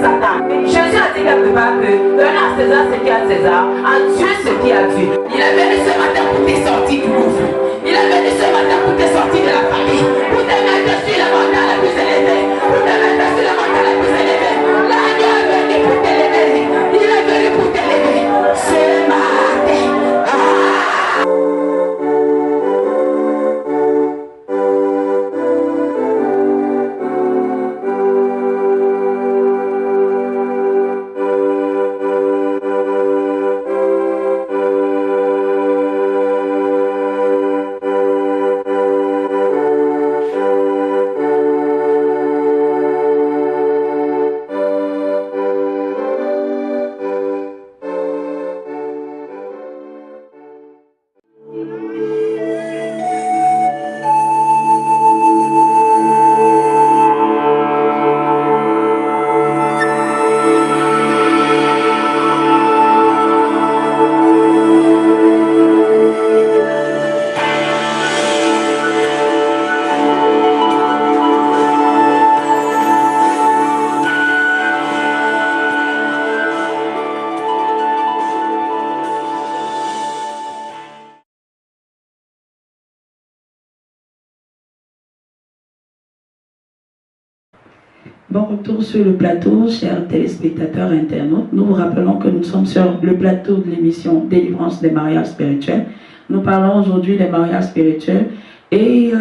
Satan. Jésus a dit quelque part que donne à César ce qui est à César, à Dieu ce qui est à Dieu. Il est venu ce matin pour te sortir du gouffre. Il est venu ce matin pour te sortir de la famille, pour te mettre sur le montagne la plus élevée, pour te mettre sur le montagne la plus élevée. L'agneau est venu pour t'élever. Il est venu pour t'élever. Ce matin. Bon retour sur le plateau, chers téléspectateurs et internautes. Nous vous rappelons que nous sommes sur le plateau de l'émission Délivrance des mariages spirituels. Nous parlons aujourd'hui des mariages spirituels. Et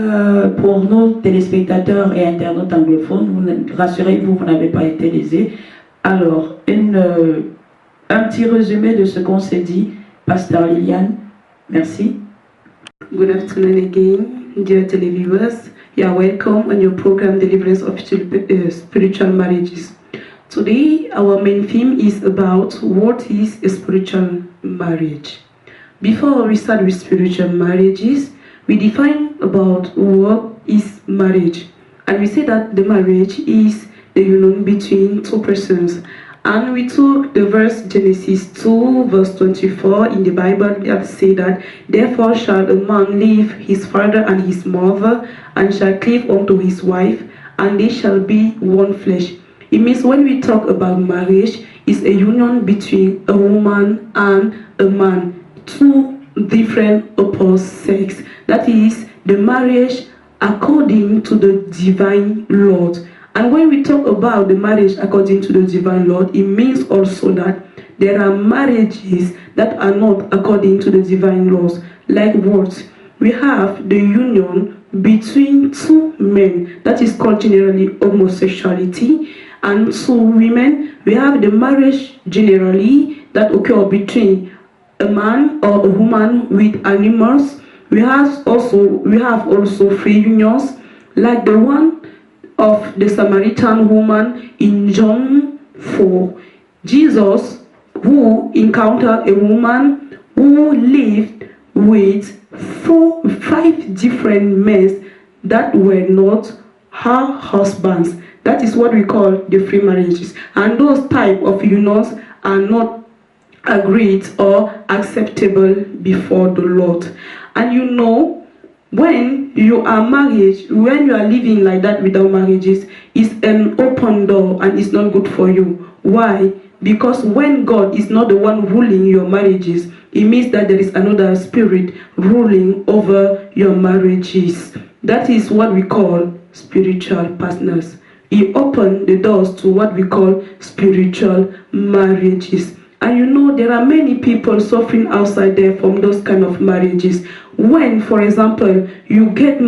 pour nos téléspectateurs et internautes anglophones, rassurez-vous, vous n'avez pas été lésés. Alors, un petit résumé de ce qu'on s'est dit. Pasteur Liliane, merci. Good afternoon again, dear televiewers. You are welcome on your program Deliverance of Spiritual Marriages. Today, our main theme is about what is a spiritual marriage. Before we start with spiritual marriages, we define about what is marriage. And we say that the marriage is the union between two persons. And we took the verse Genesis 2 verse 24 in the Bible that say that, therefore shall a man leave his father and his mother and shall cleave unto his wife, and they shall be one flesh. It means when we talk about marriage, it's a union between a woman and a man, two different opposite sex. That is the marriage according to the divine Lord. And when we talk about the marriage according to the divine Lord, it means also that there are marriages that are not according to the divine laws. Like what? We have the union between two men, that is called generally homosexuality, and two women. We have the marriage generally that occur between a man or a woman with animals. We have also free unions, like the one of the Samaritan woman in John 4. Jesus, who encountered a woman who lived with 5 different men that were not her husbands. That is what we call the free marriages. And those type of unions are not agreed or acceptable before the Lord. And you know, when you are married, when you are living like that without marriages, it's an open door and it's not good for you. Why? Because when God is not the one ruling your marriages, it means that there is another spirit ruling over your marriages. That is what we call spiritual partners. He opened the doors to what we call spiritual marriages. And you know, there are many people suffering outside there from those kind of marriages. When, for example, you got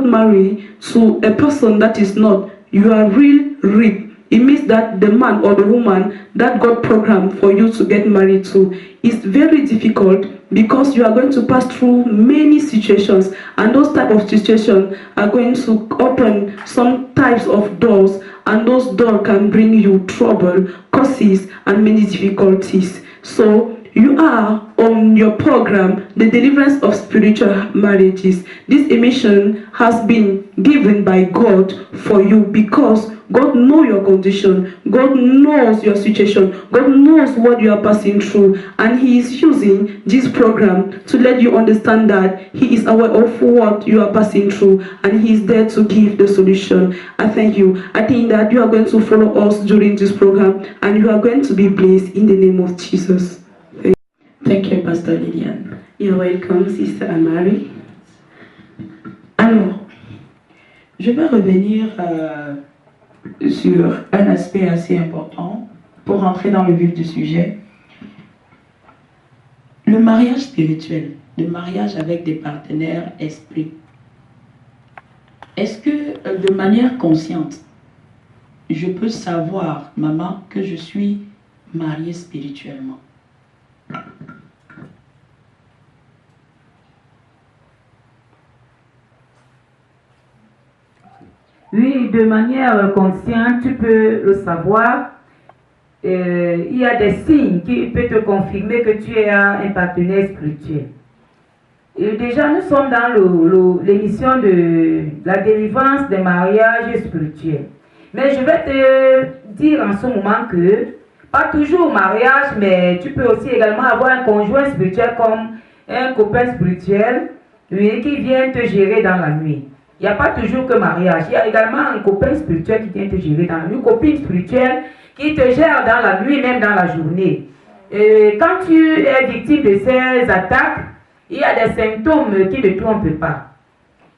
married to a person that is not, you are real rich. It means that the man or the woman that God programmed for you to get married to is very difficult, because you are going to pass through many situations, and those type of situations are going to open some types of doors, and those doors can bring you trouble, causes, and many difficulties. So You are on your program, The Deliverance of Spiritual Marriages. This emission has been given by God for you because God knows your condition, God knows your situation, God knows what you are passing through, and He is using this program to let you understand that He is aware of what you are passing through and He is there to give the solution. I thank you. I think that you are going to follow us during this program and you are going to be blessed in the name of Jesus. Thank you, Pastor Liliane. You're welcome, Sister Amari. Alors, je vais revenir sur un aspect assez important pour rentrer dans le vif du sujet. Le mariage spirituel, le mariage avec des partenaires esprits. Est-ce que de manière consciente, je peux savoir, maman, que je suis mariée spirituellement? Oui, de manière consciente, tu peux le savoir. Il y a des signes qui peuvent te confirmer que tu es un partenaire spirituel. Et déjà, nous sommes dans l'émission de la délivrance des mariages spirituels. Mais je vais te dire en ce moment que, pas toujours mariage, mais tu peux aussi également avoir un conjoint spirituel comme un copain spirituel, lui, qui vient te gérer dans la nuit. Il n'y a pas toujours que mariage. Il y a également un copain spirituel qui vient te gérer dans la nuit, une copine spirituelle qui te gère dans la nuit, même dans la journée. Et quand tu es victime de ces attaques, il y a des symptômes qui ne trompent pas.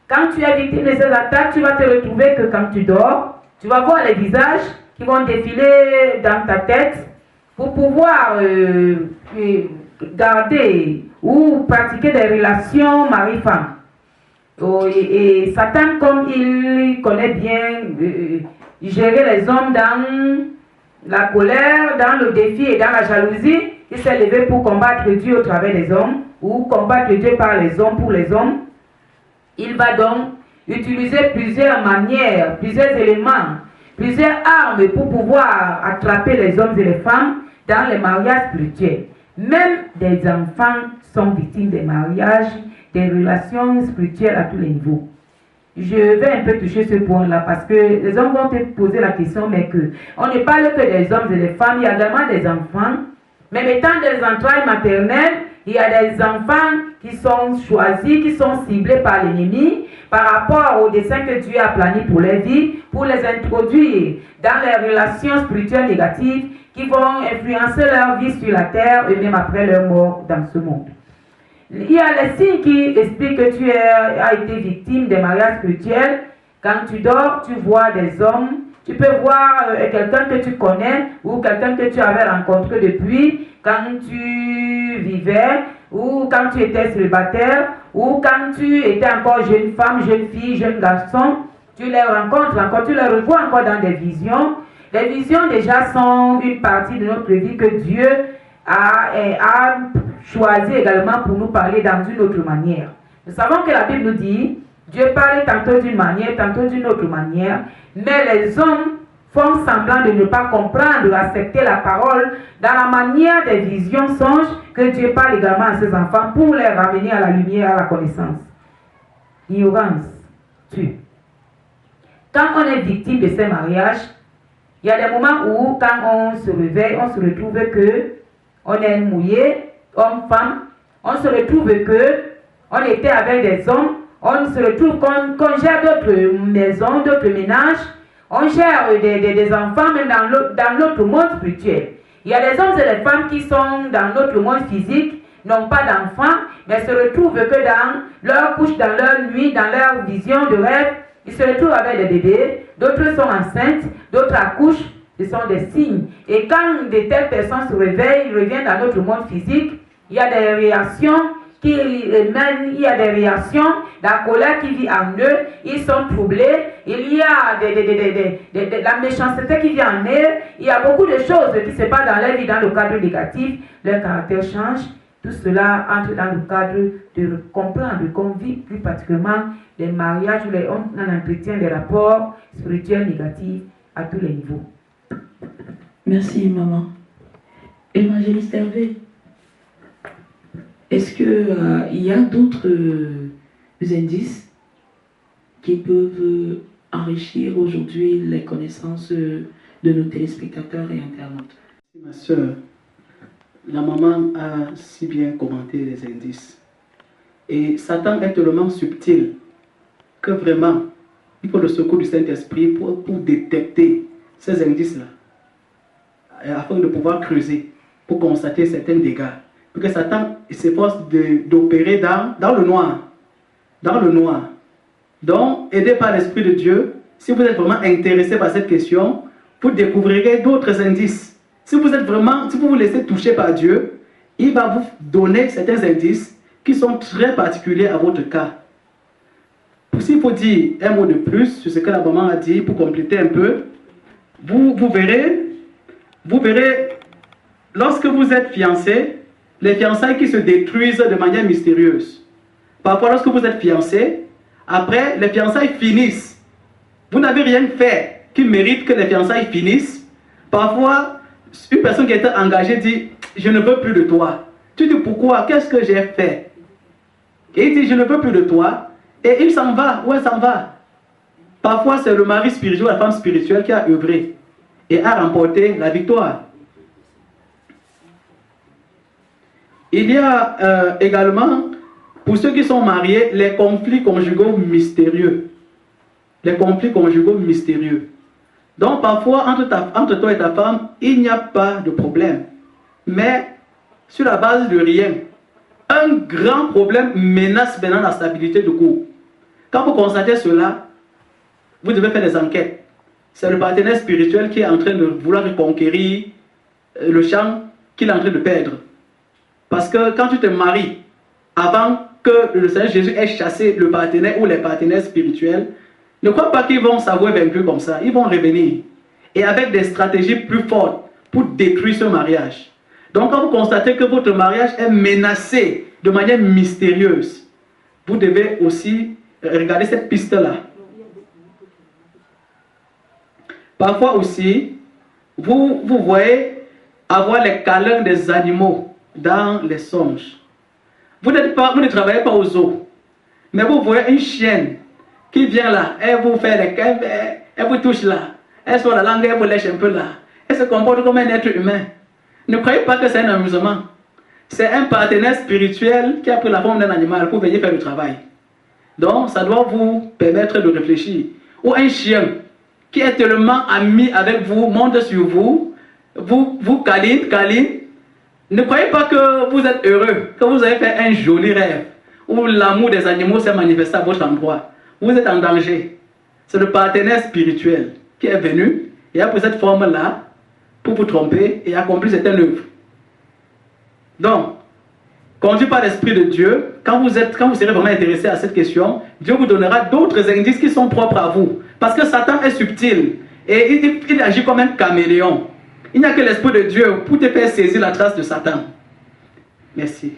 Quand tu es victime de ces attaques, tu vas te retrouver que quand tu dors, tu vas voir les visages qui vont défiler dans ta tête pour pouvoir garder ou pratiquer des relations mari-femme. Et Satan, comme il connaît bien gérer les hommes dans la colère, dans le défi et dans la jalousie, il s'est levé pour combattre Dieu au travers des hommes ou combattre Dieu par les hommes pour les hommes. Il va donc utiliser plusieurs manières, plusieurs éléments, plusieurs armes pour pouvoir attraper les hommes et les femmes dans les mariages spirituels. Même des enfants sont victimes des mariages, des relations spirituelles à tous les niveaux. Je vais un peu toucher ce point-là parce que les hommes vont te poser la question, mais que on ne parle que des hommes et des femmes, il y a également des enfants. Même étant des entrailles maternelles, il y a des enfants qui sont choisis, qui sont ciblés par l'ennemi par rapport au dessein que Dieu a plané pour leur vie, pour les introduire dans les relations spirituelles négatives qui vont influencer leur vie sur la terre et même après leur mort dans ce monde. Il y a les signes qui expliquent que tu as été victime des mariages spirituels. Quand tu dors, tu vois des hommes. Tu peux voir quelqu'un que tu connais ou quelqu'un que tu avais rencontré depuis quand tu vivais ou quand tu étais célibataire ou quand tu étais encore jeune femme, jeune fille, jeune garçon. Tu les rencontres encore, tu les revois encore dans des visions. Les visions déjà sont une partie de notre vie que Dieu a choisi également pour nous parler dans une autre manière. Nous savons que la Bible nous dit, Dieu parle tantôt d'une manière, tantôt d'une autre manière, mais les hommes font semblant de ne pas comprendre ou accepter la parole dans la manière des visions, songes que Dieu parle également à ses enfants pour les ramener à la lumière, à la connaissance. Ignorance tue. Quand on est victime de ces mariages, il y a des moments où quand on se réveille, on se retrouve que on est mouillé, homme-femme, on se retrouve que on était avec des hommes, on se retrouve qu'on gère d'autres maisons, d'autres ménages, on gère des enfants même dans notre monde spirituel. Il y a des hommes et des femmes qui sont dans notre monde physique, n'ont pas d'enfants, mais se retrouvent que dans leur couche, dans leur nuit, dans leur vision de rêve, ils se retrouvent avec des bébés, d'autres sont enceintes, d'autres accouchent. Ce sont des signes. Et quand de telles personnes se réveillent, ils reviennent dans notre monde physique, il y a des réactions qui mènent, il y a des réactions, la colère qui vit en eux, ils sont troublés, il y a la méchanceté qui vit en eux, il y a beaucoup de choses qui se passent dans leur vie dans le cadre négatif, leur caractère change, tout cela entre dans le cadre de comprendre qu'on vit plus particulièrement les mariages où on entretient des rapports spirituels négatifs à tous les niveaux. Merci, maman. Évangéliste Hervé, est-ce qu'il y a d'autres indices qui peuvent enrichir aujourd'hui les connaissances de nos téléspectateurs et internautes? Ma soeur, la maman a si bien commenté les indices. Et Satan est tellement subtil que vraiment, il faut le secours du Saint-Esprit pour détecter ces indices-là, afin de pouvoir creuser, pour constater certains dégâts. Parce que Satan s'efforce d'opérer dans le noir. Dans le noir. Donc, aidé par l'Esprit de Dieu, si vous êtes vraiment intéressé par cette question, vous découvrirez d'autres indices. Si vous vous laissez toucher par Dieu, il va vous donner certains indices qui sont très particuliers à votre cas. S'il faut dire un mot de plus sur ce que la maman a dit pour compléter un peu, vous verrez, lorsque vous êtes fiancé, les fiançailles qui se détruisent de manière mystérieuse. Parfois, lorsque vous êtes fiancé, après, les fiançailles finissent. Vous n'avez rien fait qui mérite que les fiançailles finissent. Parfois, une personne qui était engagée dit « Je ne veux plus de toi ». Tu dis « Pourquoi? Qu'est-ce que j'ai fait ?» Et il dit « Je ne veux plus de toi ». Et il s'en va. Où elle s'en va? Parfois, c'est le mari spirituel, la femme spirituelle qui a œuvré et a remporté la victoire. Il y a également, pour ceux qui sont mariés, les conflits conjugaux mystérieux. Les conflits conjugaux mystérieux. Donc parfois, entre toi et ta femme, il n'y a pas de problème. Mais, sur la base de rien, un grand problème menace maintenant la stabilité du couple. Quand vous constatez cela, vous devez faire des enquêtes. C'est le partenaire spirituel qui est en train de vouloir reconquérir le champ qu'il est en train de perdre. Parce que quand tu te maries, avant que le Seigneur Jésus ait chassé le partenaire ou les partenaires spirituels, ne crois pas qu'ils vont s'avouer vaincus comme ça. Ils vont revenir. Et avec des stratégies plus fortes pour détruire ce mariage. Donc quand vous constatez que votre mariage est menacé de manière mystérieuse, vous devez aussi regarder cette piste-là. Parfois aussi, vous voyez avoir les câlins des animaux dans les songes. Vous ne travaillez pas aux zoo, mais vous voyez une chienne qui vient là, elle vous fait les câlins, elle vous touche là, elle sort la langue, elle vous lèche un peu là, elle se comporte comme un être humain. Ne croyez pas que c'est un amusement. C'est un partenaire spirituel qui a pris la forme d'un animal pour venir faire le travail. Donc, ça doit vous permettre de réfléchir. Ou un chien qui est tellement ami avec vous, monte sur vous, vous câline. Ne croyez pas que vous êtes heureux, que vous avez fait un joli rêve, où l'amour des animaux s'est manifesté à votre endroit. Vous êtes en danger. C'est le partenaire spirituel qui est venu et a pris cette forme-là pour vous tromper et accomplir cette œuvre. Donc, conduit par l'Esprit de Dieu, quand vous serez vraiment intéressé à cette question, Dieu vous donnera d'autres indices qui sont propres à vous. Parce que Satan est subtil et il agit comme un caméléon. Il n'y a que l'Esprit de Dieu pour te faire saisir la trace de Satan. Merci.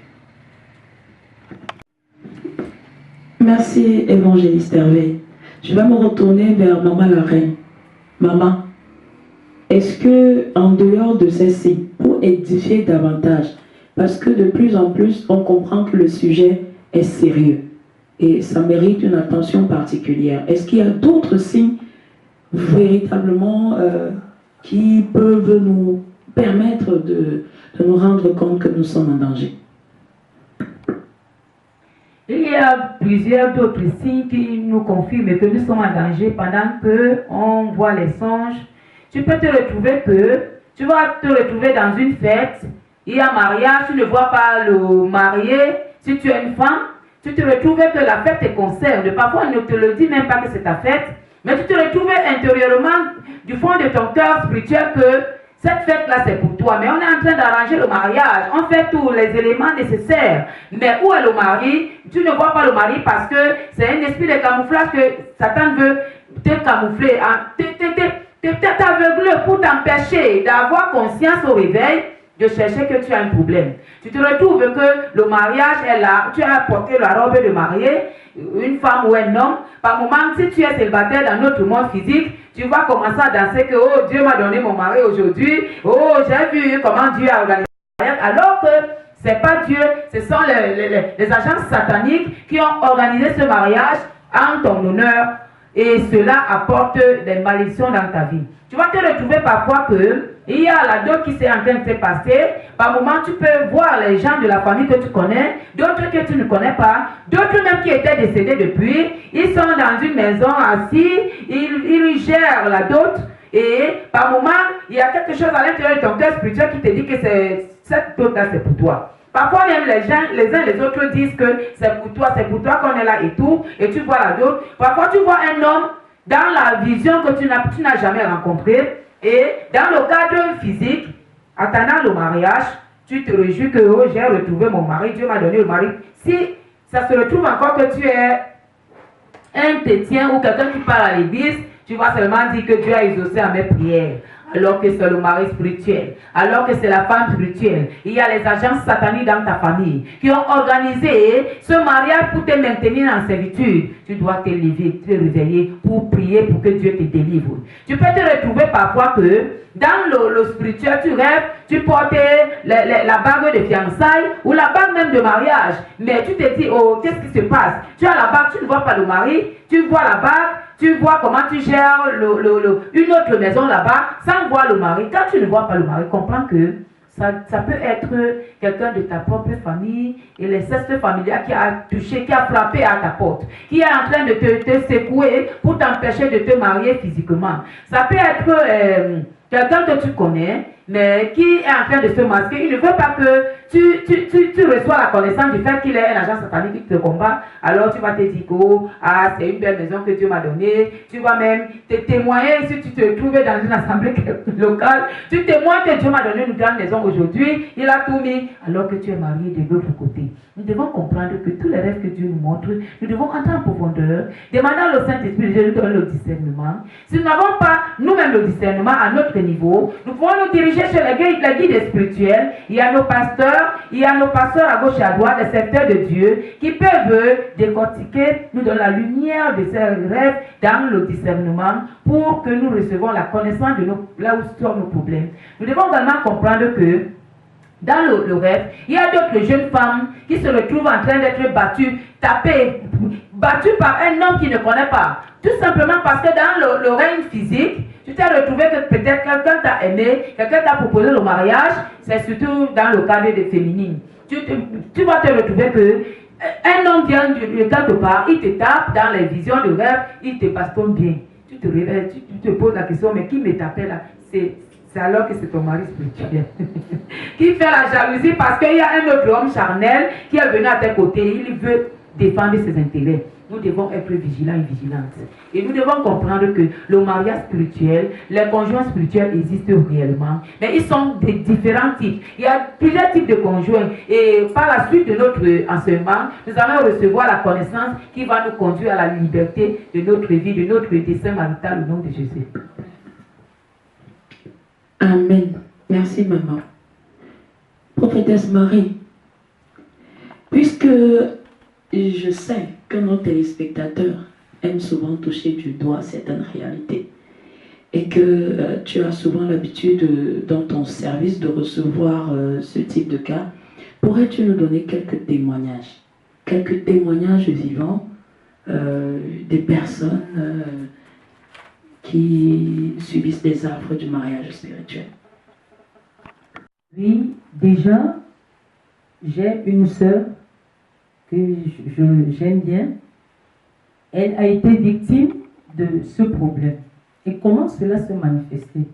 Merci, évangéliste Hervé. Je vais me retourner vers Maman la Reine. Maman, est-ce que en dehors de ces signes, pour édifier davantage, parce que de plus en plus, on comprend que le sujet est sérieux et ça mérite une attention particulière. Est-ce qu'il y a d'autres signes véritablement qui peuvent nous permettre de nous rendre compte que nous sommes en danger? Il y a plusieurs d'autres signes qui nous confirment que nous sommes en danger pendant qu'on voit les songes. Tu peux te retrouver tu vas te retrouver dans une fête, il y a mariage, tu ne vois pas le marié, si tu es une femme, tu te retrouves que la fête te concerne. Parfois, on ne te le dit même pas que c'est ta fête, mais tu te retrouves intérieurement, du fond de ton cœur spirituel, que cette fête-là, c'est pour toi. Mais on est en train d'arranger le mariage, on fait tous les éléments nécessaires. Mais où est le mari? Tu ne vois pas le mari parce que c'est un esprit de camouflage que Satan veut te camoufler, t'aveugler pour t'empêcher d'avoir conscience au réveil de chercher que tu as un problème. Tu te retrouves que le mariage est là, tu as porté la robe de mariée, une femme ou un homme. Par moment, si tu es célibataire dans notre monde physique, tu vas commencer à danser que oh, Dieu m'a donné mon mari aujourd'hui, oh, j'ai vu comment Dieu a organisé le mariage, alors que C'est pas Dieu, ce sont les agences sataniques qui ont organisé ce mariage en ton honneur et cela apporte des malédictions dans ta vie. Tu vas te retrouver parfois que il y a la dot qui s'est en train de se passer. Par moment, tu peux voir les gens de la famille que tu connais, d'autres que tu ne connais pas, d'autres même qui étaient décédés depuis. Ils sont dans une maison assis, ils gèrent la dot. Et par moment, il y a quelque chose à l'intérieur de ton cœur spirituel qui te dit que cette dot-là, c'est pour toi. Parfois même les uns les autres disent que c'est pour toi qu'on est là et tout. Et tu vois la dot. Parfois, tu vois un homme dans la vision que tu n'as jamais rencontré. Et dans le cadre physique, attendant le mariage, tu te réjouis que oh, j'ai retrouvé mon mari, Dieu m'a donné le mari. Si ça se retrouve encore que tu es un chrétien ou quelqu'un qui parle à l'église, tu vas seulement dire que Dieu a exaucé à mes prières. Alors que c'est le mari spirituel, alors que c'est la femme spirituelle. Il y a les agences sataniques dans ta famille qui ont organisé ce mariage pour te maintenir en servitude. Tu dois te lever, te réveiller pour prier pour que Dieu te délivre. Tu peux te retrouver parfois que dans le spirituel, tu rêves, tu portes la bague de fiançailles ou la bague même de mariage. Mais tu te dis, oh, qu'est-ce qui se passe? Tu as la bague, tu ne vois pas le mari, tu vois la bague. Tu vois comment tu gères une autre maison là-bas sans voir le mari. Quand tu ne vois pas le mari, comprends que ça peut être quelqu'un de ta propre famille et l'inceste familial qui a touché, qui a frappé à ta porte, qui est en train de te secouer pour t'empêcher de te marier physiquement. Ça peut être quelqu'un que tu connais, mais qui est en train de se masquer. Il ne veut pas que tu reçois la connaissance du fait qu'il est un agent satanique qui te combat. Alors tu vas te dire que oh, ah, c'est une belle maison que Dieu m'a donnée. Tu vas même te témoigner si tu te trouvais dans une assemblée locale. Tu témoignes que Dieu m'a donné une grande maison aujourd'hui. Il a tout mis alors que tu es marié de l'autre côté. Nous devons comprendre que tous les rêves que Dieu nous montre, nous devons entrer en profondeur, demandant au Saint-Esprit de nous donner le discernement. Si nous n'avons pas nous-mêmes le discernement à notre niveau, nous pouvons nous diriger chez les guides spirituels. Il y a nos pasteurs, à gauche et à droite, les serviteurs de Dieu, qui peuvent décortiquer, nous donner la lumière de ces rêves dans le discernement pour que nous recevons la connaissance de là où sont nos problèmes. Nous devons également comprendre que dans le rêve, il y a d'autres jeunes femmes qui se retrouvent en train d'être battues, tapées, battues par un homme qui ne connaît pas. Tout simplement parce que dans le règne physique, tu t'es retrouvé que peut-être quelqu'un t'a aimé, quelqu'un t'a proposé le mariage, c'est surtout dans le cadre des féminines. Tu vas te retrouver que un homme vient de quelque part, il te tape dans les visions de rêve, il te bastonne bien. Tu te réveilles, tu te poses la question, mais qui me tapait là? C'est alors que c'est ton mari spirituel qui fait la jalousie parce qu'il y a un autre homme charnel qui est venu à tes côtés, il veut défendre ses intérêts. Nous devons être vigilants et vigilantes. Et nous devons comprendre que le mariage spirituel, les conjoints spirituels existent réellement, mais ils sont de différents types. Il y a plusieurs types de conjoints. Et par la suite de notre enseignement, nous allons recevoir la connaissance qui va nous conduire à la liberté de notre vie, de notre dessein marital au nom de Jésus. Amen. Merci, maman. Prophétesse Marie, puisque je sais que nos téléspectateurs aiment souvent toucher du doigt certaines réalités et que tu as souvent l'habitude dans ton service de recevoir ce type de cas, pourrais-tu nous donner quelques témoignages vivants des personnes qui subissent des affres du mariage spirituel? Oui, déjà, j'ai une sœur que j'aime bien. Elle a été victime de ce problème. Et comment cela se manifestait?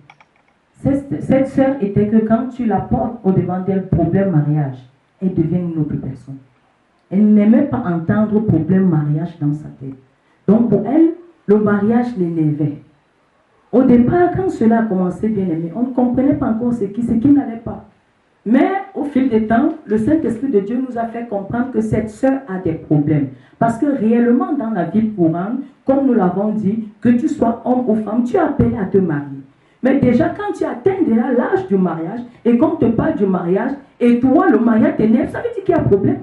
Cette sœur était que quand tu la portes au devant d'elle, problème mariage, elle devient une autre personne. Elle n'aimait pas entendre problème mariage dans sa tête. Donc pour elle, le mariage l'énervait. Au départ, quand cela a commencé bien aimé, on ne comprenait pas encore ce qui n'allait pas. Mais au fil du temps, le Saint-Esprit de Dieu nous a fait comprendre que cette sœur a des problèmes. Parce que réellement dans la vie courante, comme nous l'avons dit, que tu sois homme ou femme, tu es appelé à te marier. Mais déjà quand tu atteins déjà l'âge du mariage, et qu'on te parle du mariage, et toi le mariage t'énerve, ça veut dire qu'il y a un problème.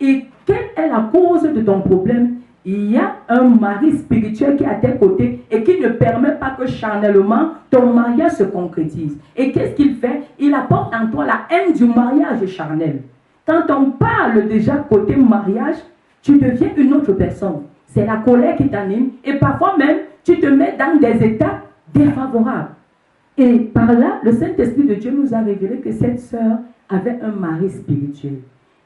Et quelle est la cause de ton problème? Il y a un mari spirituel qui est à tes côtés et qui ne permet pas que charnellement ton mariage se concrétise. Et qu'est-ce qu'il fait? Il apporte en toi la haine du mariage charnel. quand on parle déjà côté mariage, tu deviens une autre personne. C'est la colère qui t'anime et parfois même, tu te mets dans des états défavorables. Et par là, le Saint-Esprit de Dieu nous a révélé que cette sœur avait un mari spirituel.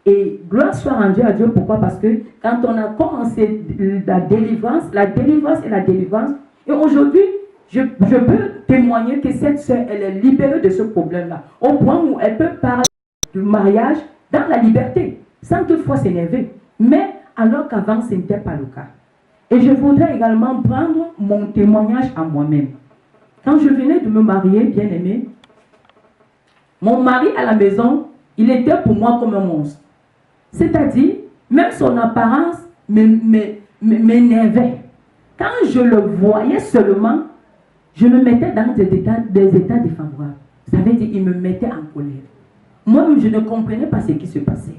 Et gloire soit rendue à Dieu. Pourquoi? Parce que quand on a commencé la délivrance et la délivrance, et aujourd'hui, je peux témoigner que cette sœur, elle est libérée de ce problème-là, au point où elle peut parler du mariage dans la liberté, sans toutefois s'énerver. Mais alors qu'avant, ce n'était pas le cas. Et je voudrais également prendre mon témoignage à moi-même. Quand je venais de me marier, bien aimé, mon mari à la maison, il était pour moi comme un monstre. C'est-à-dire, même son apparence m'énervait. Quand je le voyais seulement, je me mettais dans des états défavorables. Ça veut dire qu'il me mettait en colère. Moi-même, je ne comprenais pas ce qui se passait.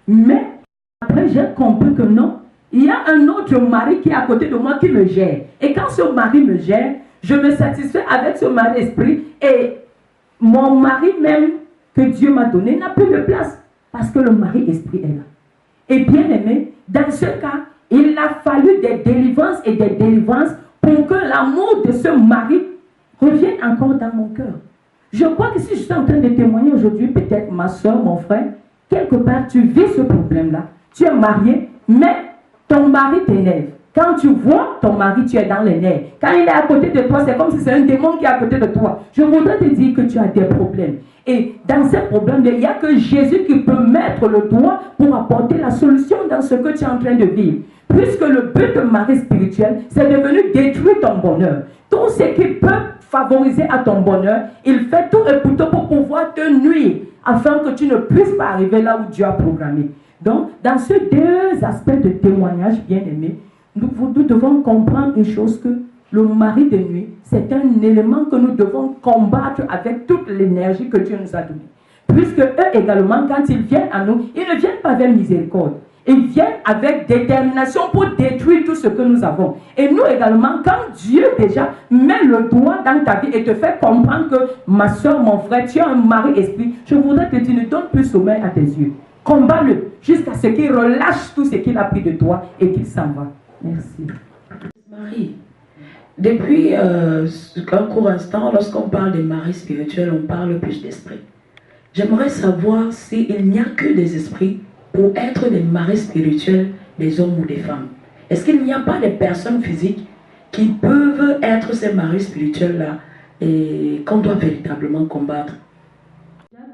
Mais après, j'ai compris que non, il y a un autre mari qui est à côté de moi qui me gère. Et quand ce mari me gère, je me satisfais avec ce mari esprit. Et mon mari même que Dieu m'a donné n'a plus de place. Parce que le mari esprit est là. Et bien aimé, dans ce cas, il a fallu des délivrances et des délivrances pour que l'amour de ce mari revienne encore dans mon cœur. Je crois que si je suis en train de témoigner aujourd'hui, peut-être ma soeur, mon frère, quelque part tu vis ce problème-là. Tu es marié, mais ton mari t'énerve. Quand tu vois ton mari, tu es dans les nerfs. Quand il est à côté de toi, c'est comme si c'est un démon qui est à côté de toi. Je voudrais te dire que tu as des problèmes. Et dans ces problèmes, il n'y a que Jésus qui peut mettre le doigt pour apporter la solution dans ce que tu es en train de vivre. Puisque le but de mari spirituel, c'est devenu détruire ton bonheur. Tout ce qui peut favoriser à ton bonheur, il fait tout et pour pouvoir te nuire, afin que tu ne puisses pas arriver là où Dieu a programmé. Donc, dans ces deux aspects de témoignage, bien aimé, nous devons comprendre une chose, que le mari de nuit, c'est un élément que nous devons combattre avec toute l'énergie que Dieu nous a donnée. Puisque eux également, quand ils viennent à nous, ils ne viennent pas avec miséricorde. Ils viennent avec détermination pour détruire tout ce que nous avons. Et nous également, quand Dieu déjà met le doigt dans ta vie et te fait comprendre que ma soeur, mon frère, tu as un mari esprit, je voudrais te dire, ne donne plus sommeil à tes yeux. Combat-le jusqu'à ce qu'il relâche tout ce qu'il a pris de toi et qu'il s'en va. Merci. Marie, depuis un court instant, lorsqu'on parle des maris spirituels, on parle plus d'esprit. J'aimerais savoir s'il n'y a que des esprits pour être des maris spirituels, des hommes ou des femmes. Est-ce qu'il n'y a pas des personnes physiques qui peuvent être ces maris spirituels-là et qu'on doit véritablement combattre?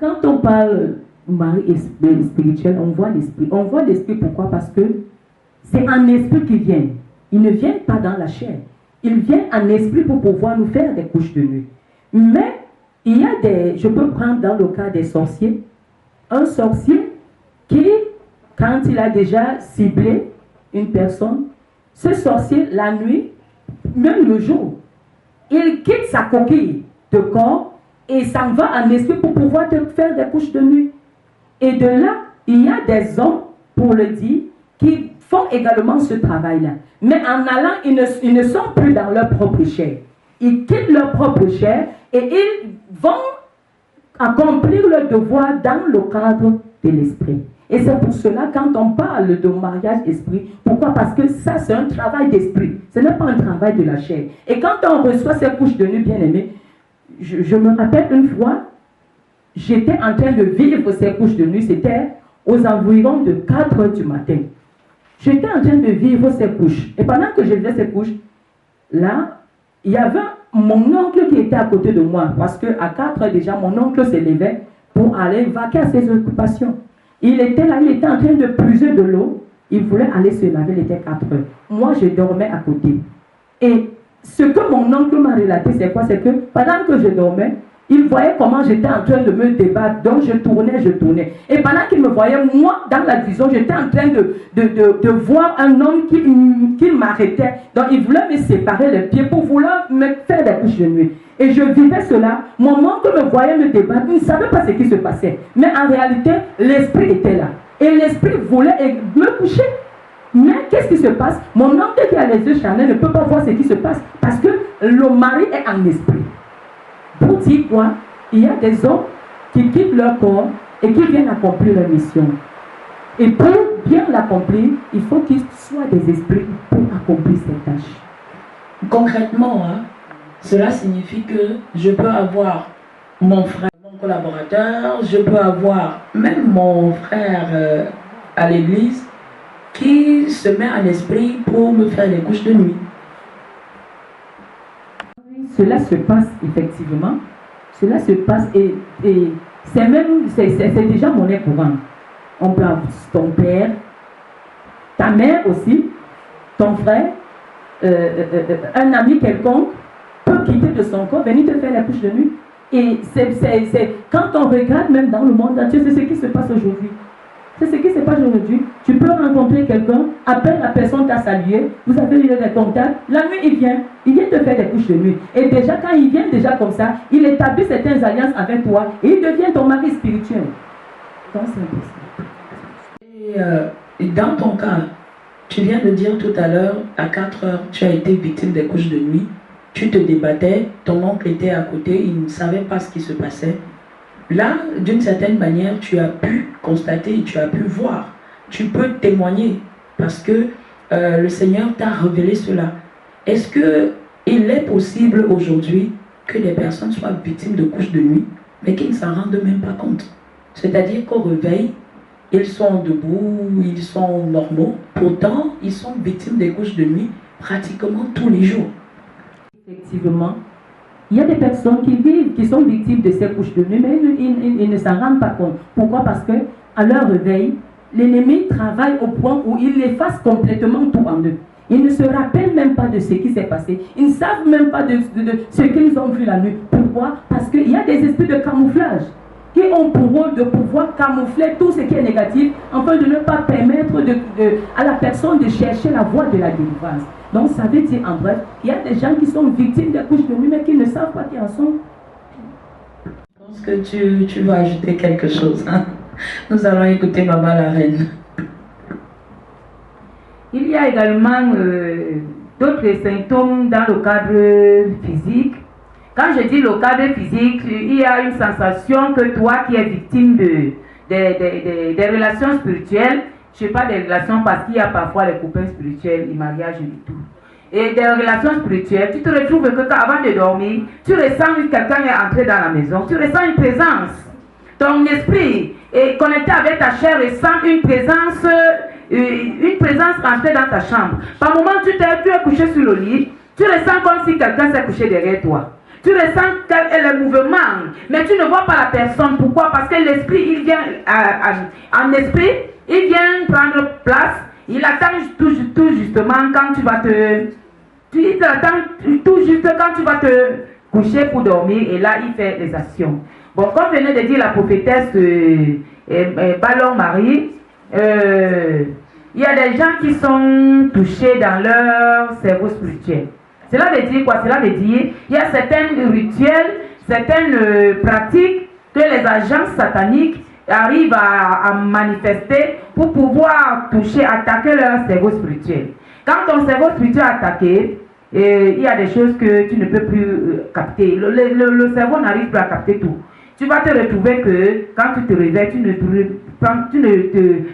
Quand on parle mari spirituel, on voit l'esprit. On voit l'esprit pourquoi? Parce que c'est un esprit qui vient. Ils ne viennent pas dans la chair. Ils viennent en esprit pour pouvoir nous faire des couches de nuit. Mais il y a des... Je peux prendre dans le cas des sorciers. Un sorcier qui, quand il a déjà ciblé une personne, ce sorcier, la nuit, même le jour, il quitte sa coquille de corps et s'en va en esprit pour pouvoir te faire des couches de nuit. Et de là, il y a des hommes, pour le dire, qui font également ce travail-là. Mais en allant, ils ne sont plus dans leur propre chair. Ils quittent leur propre chair et ils vont accomplir leur devoir dans le cadre de l'esprit. Et c'est pour cela, quand on parle de mariage esprit, pourquoi? Parce que ça, c'est un travail d'esprit. Ce n'est pas un travail de la chair. Et quand on reçoit ces couches de nuit, bien aimées, je me rappelle une fois, j'étais en train de vivre ces couches de nuit, c'était aux environs de 4 heures du matin. J'étais en train de vivre ces couches. Et pendant que je faisais ces couches, là, il y avait mon oncle qui était à côté de moi. Parce qu'à 4 heures déjà, mon oncle se levait pour aller vaquer à ses occupations. Il était là, il était en train de puiser de l'eau. Il voulait aller se laver, il était 4 heures. Moi, je dormais à côté. Et ce que mon oncle m'a relaté, c'est quoi? C'est que pendant que je dormais, il voyait comment j'étais en train de me débattre. Donc je tournais. Et pendant qu'il me voyait, moi, dans la vision, j'étais en train de voir un homme qui m'arrêtait. Donc il voulait me séparer les pieds pour vouloir me faire des couches de nuit. Et je vivais cela. Mon oncle me voyait me débattre. Il ne savait pas ce qui se passait. Mais en réalité, l'esprit était là. Et l'esprit voulait me coucher. Mais qu'est-ce qui se passe? Mon oncle qui a les yeux charnels ne peut pas voir ce qui se passe. Parce que le mari est en esprit. Pour dire quoi? Il y a des hommes qui quittent leur corps et qui viennent accomplir leur mission. Et pour bien l'accomplir, il faut qu'ils soient des esprits pour accomplir cette tâche. Concrètement, hein, cela signifie que je peux avoir mon frère, mon collaborateur, je peux avoir même mon frère à l'église qui se met en esprit pour me faire les couches de nuit. Cela se passe effectivement. Cela se passe et c'est déjà monnaie courante. On peut avoir ton père, ta mère aussi, ton frère, un ami quelconque peut quitter de son corps, venir te faire la couche de nuit. Et quand on regarde même dans le monde entier, c'est ce qui se passe aujourd'hui. C'est ce qui se passe aujourd'hui. Tu peux rencontrer quelqu'un, appelle la personne t'a salué, vous avez eu des contacts, la nuit il vient te faire des couches de nuit. Et déjà quand il vient déjà comme ça, il établit certaines alliances avec toi et il devient ton mari spirituel. Donc c'est impossible. Et dans ton cas, tu viens de dire tout à l'heure, à 4 heures, tu as été victime des couches de nuit, tu te débattais, ton oncle était à côté, il ne savait pas ce qui se passait. Là, d'une certaine manière, tu as pu constater, tu as pu voir, tu peux témoigner parce que le Seigneur t'a révélé cela. Est-ce qu'il est possible aujourd'hui que des personnes soient victimes de couches de nuit, mais qu'ils ne s'en rendent même pas compte? C'est-à-dire qu'au réveil, ils sont debout, ils sont normaux, pourtant ils sont victimes des couches de nuit pratiquement tous les jours. Effectivement. Il y a des personnes qui vivent, qui sont victimes de ces couches de nuit, mais ils ne s'en rendent pas compte. Pourquoi? Parce que à leur réveil, l'ennemi travaille au point où il efface complètement tout en eux. Ils ne se rappellent même pas de ce qui s'est passé. Ils ne savent même pas de ce qu'ils ont vu la nuit. Pourquoi? Parce qu'il y a des esprits de camouflage qui ont pour rôle de pouvoir camoufler tout ce qui est négatif, afin de ne pas permettre à la personne de chercher la voie de la délivrance. Donc ça veut dire en bref, il y a des gens qui sont victimes des couches de nuit, mais qui ne savent pas qui en sont. Je pense que tu vas ajouter quelque chose. Hein? Nous allons écouter Maman la Reine. Il y a également d'autres symptômes dans le cadre physique. Quand je dis le cadre physique, il y a une sensation que toi qui es victime des relations spirituelles, je ne sais pas des relations parce qu'il y a parfois les copains spirituels, les mariages et tout. Et des relations spirituelles, tu te retrouves que avant de dormir, tu ressens que quelqu'un est entré dans la maison, tu ressens une présence. Ton esprit est connecté avec ta chair, ressent une présence rentrée dans ta chambre. Par moment, tu es couché sur le lit, tu ressens comme si quelqu'un s'est couché derrière toi. Tu ressens le mouvement, mais tu ne vois pas la personne. Pourquoi? Parce que l'esprit, il vient en esprit, il vient prendre place. Il attend tout justement quand tu vas il t'attend tout juste quand tu vas te coucher pour dormir, et là, il fait des actions. Bon, comme venait de dire la prophétesse Ballon Marie, il y a des gens qui sont touchés dans leur cerveau spirituel. Cela veut dire quoi? Cela veut dire il y a certains rituels, certaines pratiques que les agences sataniques arrivent à manifester pour pouvoir toucher, attaquer leur cerveau spirituel. Quand ton cerveau spirituel est attaqué, il y a des choses que tu ne peux plus capter. Le cerveau n'arrive plus à capter tout. Tu vas te retrouver que quand tu te réveilles, tu ne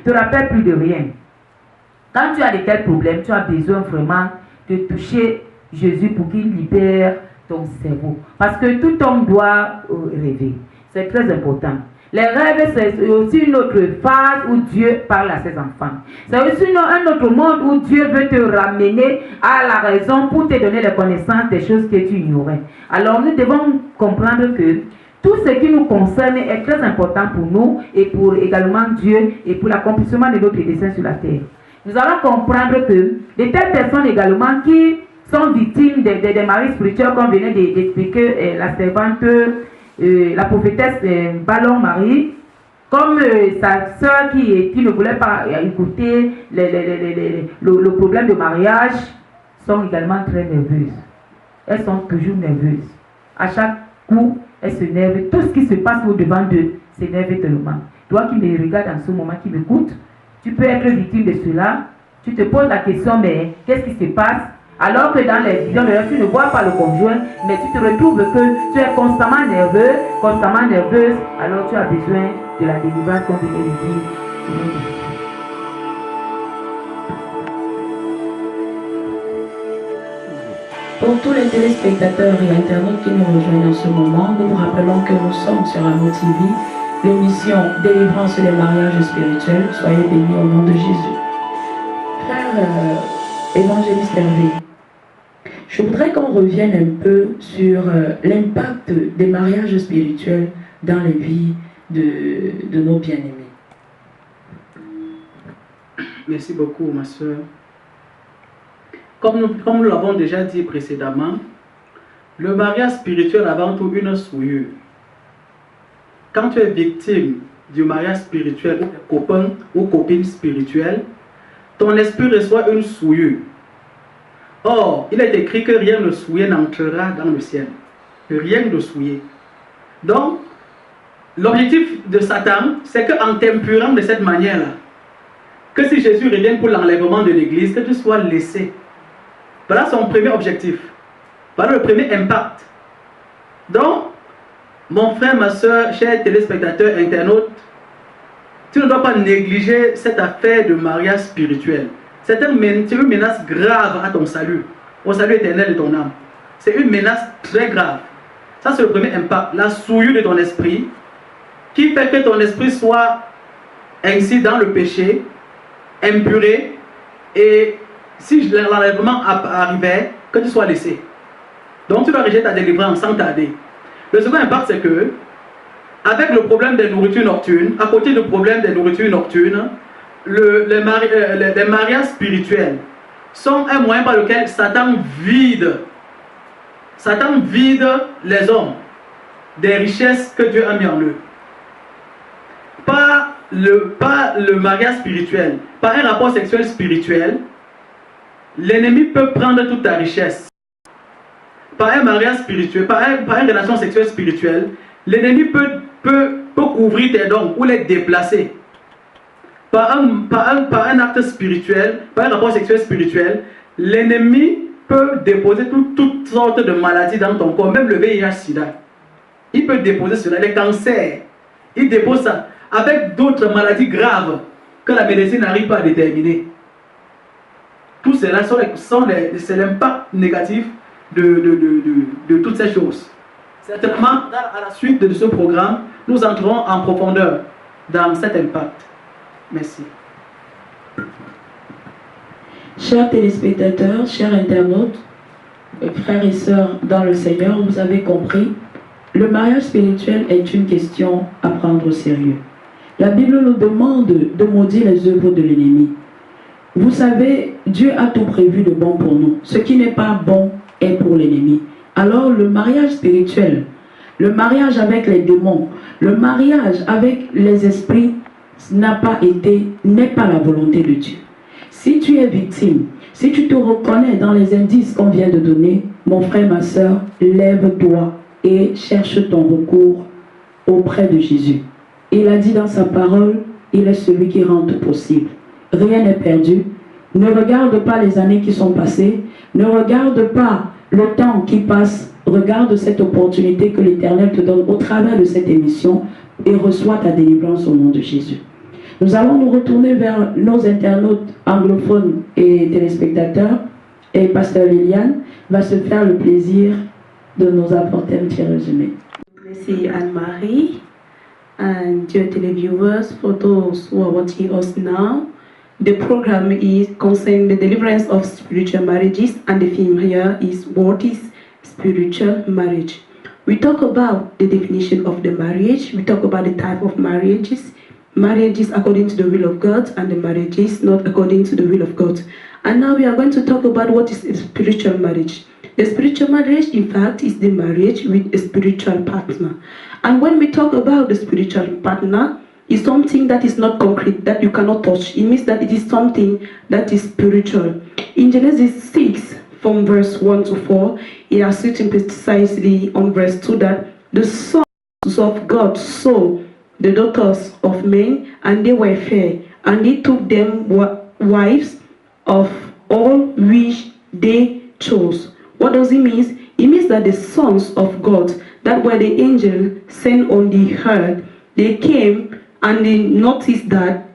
te rappelles plus de rien. Quand tu as de tels problèmes, tu as besoin vraiment de toucher Jésus pour qu'il libère ton cerveau. Parce que tout homme doit rêver. C'est très important. Les rêves, c'est aussi une autre phase où Dieu parle à ses enfants. C'est aussi un autre monde où Dieu veut te ramener à la raison pour te donner la connaissance des choses que tu ignorais. Alors nous devons comprendre que tout ce qui nous concerne est très important pour nous et pour également Dieu et pour l'accomplissement de notre dessein sur la terre. Nous allons comprendre que de telles personnes également qui sont victimes des maris spirituels, comme venait d'expliquer la servante, la prophétesse Ballon Marie, comme sa soeur qui ne voulait pas écouter le problème de mariage, sont également très nerveuses. Elles sont toujours nerveuses. À chaque coup, elles se nervent. Tout ce qui se passe au-devant d'eux s'énerve tellement. Toi qui me regardes en ce moment, qui m'écoutes, tu peux être victime de cela. Tu te poses la question, mais qu'est-ce qui se passe? Alors que dans les visions de rêve, tu ne vois pas le conjoint, mais tu te retrouves que tu es constamment nerveux, constamment nerveuse, alors tu as besoin de la délivrance qu'on venait de dire. Pour tous les téléspectateurs et internautes qui nous rejoignent en ce moment, nous vous rappelons que nous sommes sur Amo TV, l'émission Délivrance des mariages spirituels. Soyez bénis au nom de Jésus. Frère évangéliste Hervé, je voudrais qu'on revienne un peu sur l'impact des mariages spirituels dans les vies de nos bien-aimés. Merci beaucoup, ma soeur. Comme nous l'avons déjà dit précédemment, le mariage spirituel est avant tout une souillure. Quand tu es victime du mariage spirituel ou de copain ou copine spirituelle, ton esprit reçoit une souillure. Or, il est écrit que rien de souillé n'entrera dans le ciel. Rien de souillé. Donc, l'objectif de Satan, c'est qu'en t'impurant de cette manière-là, que si Jésus revient pour l'enlèvement de l'Église, que tu sois laissé. Voilà son premier objectif. Voilà le premier impact. Donc, mon frère, ma soeur, chers téléspectateurs, internautes, tu ne dois pas négliger cette affaire de mariage spirituel. C'est une menace grave à ton salut, au salut éternel de ton âme. C'est une menace très grave. Ça, c'est le premier impact. La souillure de ton esprit, qui fait que ton esprit soit ainsi dans le péché, impuré, et si l'enlèvement arrivait, que tu sois laissé. Donc tu dois rejeter ta délivrance sans tarder. Le second impact, c'est que, avec le problème des nourritures nocturnes, à côté du problème des nourritures nocturnes, les mariages spirituels sont un moyen par lequel Satan vide les hommes des richesses que Dieu a mis en eux. Pas le mariage spirituel, par un rapport sexuel spirituel, l'ennemi peut prendre toute ta richesse. Par un mariage spirituel, par une relation sexuelle spirituelle, l'ennemi peut couvrir tes dons ou les déplacer. Par un acte spirituel, par un rapport sexuel spirituel, l'ennemi peut déposer toutes sortes de maladies dans ton corps, même le VIH-Sida. Il peut déposer cela, les cancers. Il dépose ça avec d'autres maladies graves que la médecine n'arrive pas à déterminer. Tout cela c'est l'impact négatif de toutes ces choses. Certainement, à la suite de ce programme, nous entrerons en profondeur dans cet impact. Merci. Chers téléspectateurs, chers internautes, frères et sœurs dans le Seigneur, vous avez compris, le mariage spirituel est une question à prendre au sérieux. La Bible nous demande de maudire les œuvres de l'ennemi. Vous savez, Dieu a tout prévu de bon pour nous. Ce qui n'est pas bon est pour l'ennemi. Alors le mariage spirituel, le mariage avec les démons, le mariage avec les esprits n'est pas la volonté de Dieu. Si tu es victime, si tu te reconnais dans les indices qu'on vient de donner, mon frère, ma soeur, lève-toi et cherche ton recours auprès de Jésus. Il a dit dans sa parole, il est celui qui rend tout possible. Rien n'est perdu. Ne regarde pas les années qui sont passées. Ne regarde pas le temps qui passe. Regarde cette opportunité que l'Éternel te donne au travers de cette émission et reçois ta délivrance au nom de Jésus. Nous allons nous retourner vers nos internautes anglophones et téléspectateurs. Et Pasteur Liliane va se faire le plaisir de nous apporter un petit résumé. Merci Anne-Marie and dear televiewers, for those who are watching us now. The program is concerning the deliverance of spiritual marriages, and the theme here is what is spiritual marriage. We talk about the definition of the marriage, we talk about the type of marriages according to the will of God, and the marriages not according to the will of God. And now we are going to talk about what is a spiritual marriage. The spiritual marriage, in fact, is the marriage with a spiritual partner. And when we talk about the spiritual partner, it's something that is not concrete, that you cannot touch. It means that it is something that is spiritual. In Genesis 6, from verse 1 to 4, it has written precisely on verse 2 that the sons of God saw the daughters of men, and they were fair, and he took them wives of all which they chose. What does it mean? It means that the sons of God, that were the angels sent on the earth, they came and they noticed that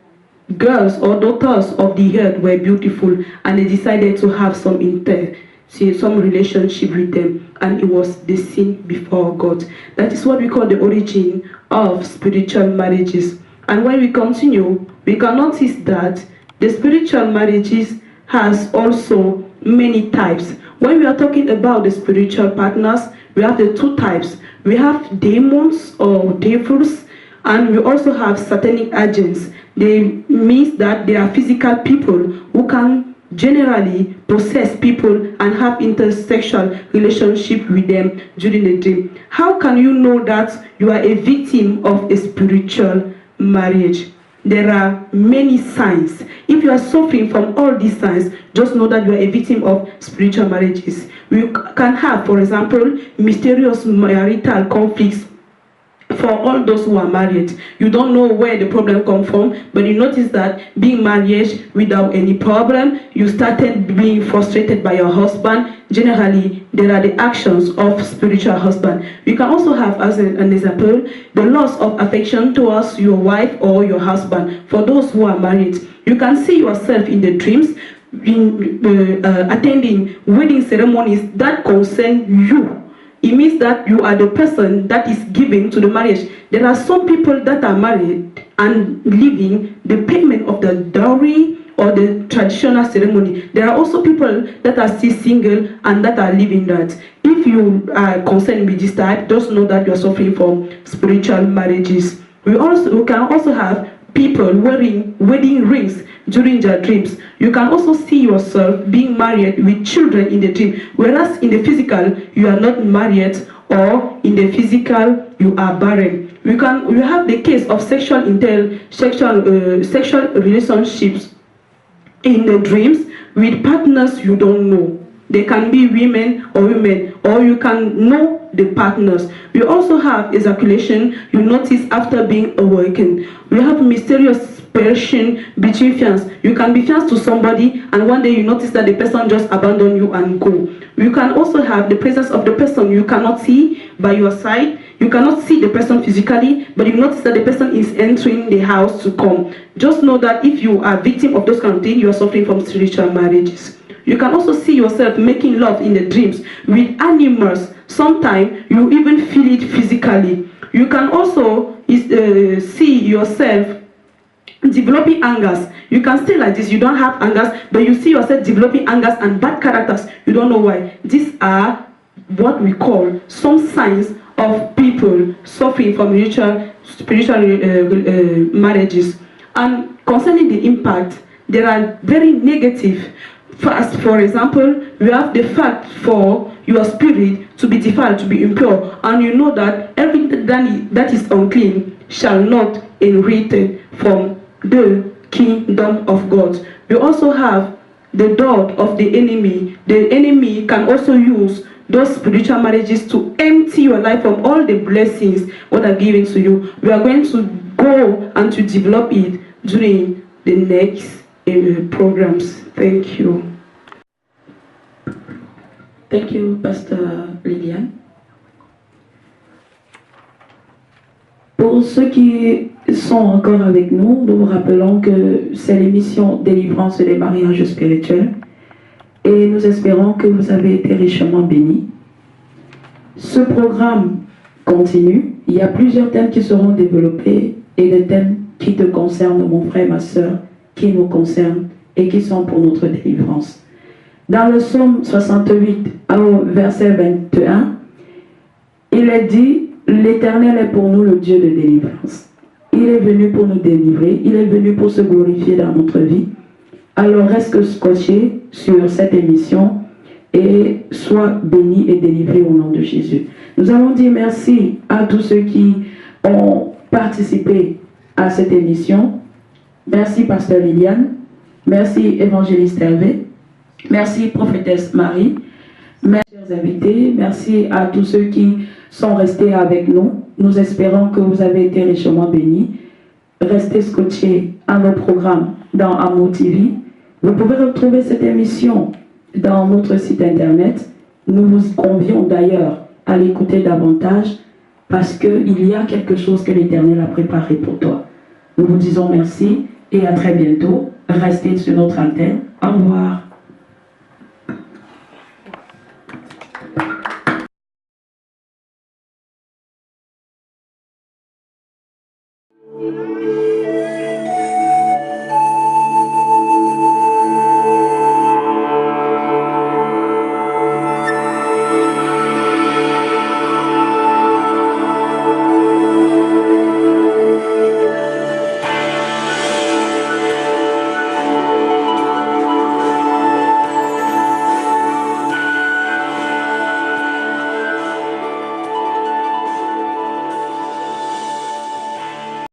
girls or daughters of the earth were beautiful, and they decided to have some relationship with them, and it was the sin before God. That is what we call the origin of spiritual marriages. And when we continue, we can notice that the spiritual marriages has also many types. When we are talking about the spiritual partners, we have the two types. We have demons or devils, and we also have satanic agents. They means that they are physical people who can generally possess people and have intersexual relationship with them during the dream. How can you know that you are a victim of a spiritual marriage? There are many signs. If you are suffering from all these signs, just know that you are a victim of spiritual marriages. You can have, for example, mysterious marital conflicts. For all those who are married, you don't know where the problem comes from, but you notice that being married without any problem, you started being frustrated by your husband. Generally, there are the actions of spiritual husband. You can also have, as an example, the loss of affection towards your wife or your husband. For those who are married, you can see yourself in the dreams attending wedding ceremonies that concern you. It means that you are the person that is giving to the marriage. There are some people that are married and living the payment of the dowry or the traditional ceremony. There are also people that are still single and that are living that. If you are concerned with this type, just know that you are suffering from spiritual marriages. We can also have people wearing wedding rings during their dreams. You can also see yourself being married with children in the dream, whereas in the physical you are not married, or in the physical you are barren. We have the case of sexual relationships in the dreams with partners you don't know. They can be women, or you can know the partners. We also have ejaculation you notice after being awakened. We have mysterious passion between fiancés. You can be fiancé to somebody and one day you notice that the person just abandoned you and go. You can also have the presence of the person you cannot see by your side. You cannot see the person physically, but you notice that the person is entering the house to come. Just know that if you are a victim of those kind of things, you are suffering from spiritual marriages. You can also see yourself making love in the dreams with animals. Sometimes you even feel it physically. You can also see yourself developing angers. You can stay like this, you don't have angers, but you see yourself developing angers and bad characters. You don't know why. These are what we call some signs of people suffering from spiritual marriages. And concerning the impact, there are very negative. First, for example, we have the fact for your spirit to be defiled, to be impure, and you know that everything that is unclean shall not inherit from the kingdom of God. We also have the door of the enemy. The enemy can also use those spiritual marriages to empty your life from all the blessings what are given to you. We are going to go and to develop it during the next programs. Thank you. Thank you, Pastor Liliane. Pour ceux qui sont encore avec nous, nous vous rappelons que c'est l'émission Délivrance des mariages spirituels et nous espérons que vous avez été richement bénis. Ce programme continue. Il y a plusieurs thèmes qui seront développés et des thèmes qui te concernent, mon frère, ma soeur, qui nous concernent et qui sont pour notre délivrance. Dans le psaume 68, au verset 21, il est dit: l'Éternel est pour nous le Dieu de délivrance. Il est venu pour nous délivrer, il est venu pour se glorifier dans notre vie. Alors reste scotché sur cette émission et sois béni et délivré au nom de Jésus. Nous allons dire merci à tous ceux qui ont participé à cette émission. Merci Pasteur Liliane, merci Évangéliste Hervé, merci Prophétesse Marie, merci chers invités, merci à tous ceux qui sont restés avec nous. Nous espérons que vous avez été richement bénis. Restez scotchés à nos programmes dans Amour TV. Vous pouvez retrouver cette émission dans notre site internet. Nous vous convions d'ailleurs à l'écouter davantage parce qu'il y a quelque chose que l'Éternel a préparé pour toi. Nous vous disons merci et à très bientôt. Restez sur notre antenne. Au revoir.